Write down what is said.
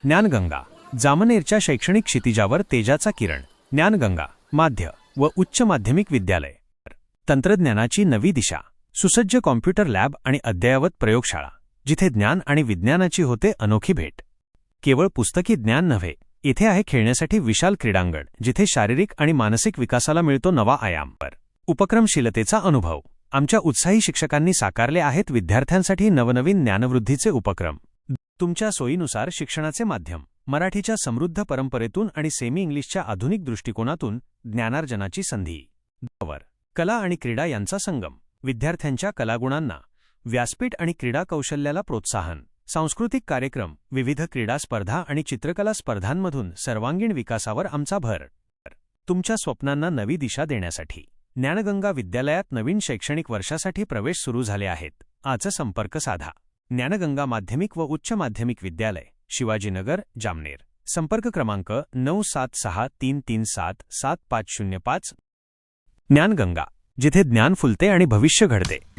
ज्ञानगंगा, जामनेरच्या शैक्षणिक क्षितिजावर तेजाचा किरण. ज्ञानगंगा माध्य व उच्च माध्यमिक विद्यालय. तंत्रज्ञानाची नवी दिशा. सुसज्ज कॉम्प्युटर लॅब आणि अद्ययावत प्रयोगशाळा, जिथे ज्ञान आणि विज्ञानाची होते अनोखी भेट. केवळ पुस्तकी ज्ञान नव्हे, इथे आहे खेळण्यासाठी विशाल क्रीडांगण, जिथे शारीरिक आणि मानसिक विकासाला मिळतो नवा आयाम. उपक्रमशीलतेचा अनुभव. आमच्या उत्साही शिक्षकांनी साकारले आहेत विद्यार्थ्यांसाठी नवनवीन ज्ञानवृद्धीचे उपक्रम. तुमच्या सोयीनुसार शिक्षणाचे माध्यम. मराठीच्या समृद्ध परंपरेतून आणि सेमी इंग्लिशच्या आधुनिक दृष्टिकोनातून ज्ञानार्जनाची संधी. कला आणि क्रीडा यांचा संगम. विद्यार्थ्यांच्या कलागुणांना व्यासपीठ आणि क्रीडा कौशल्याला प्रोत्साहन. सांस्कृतिक कार्यक्रम, विविध क्रीडा स्पर्धा आणि चित्रकला स्पर्धांमधून सर्वांगीण विकासावर आमचा भर. तुमच्या स्वप्नांना नवी दिशा देण्यासाठी ज्ञानगंगा विद्यालयात नवीन शैक्षणिक वर्षासाठी प्रवेश सुरू झाले आहेत. आज संपर्क साधा. ज्ञानगंगा माध्यमिक व उच्च माध्यमिक विद्यालय, शिवाजीनगर, जामनेर. संपर्क क्रमांक 9763377505. ज्ञानगंगा, जिथे ज्ञान फुलते आणि भविष्य घडते.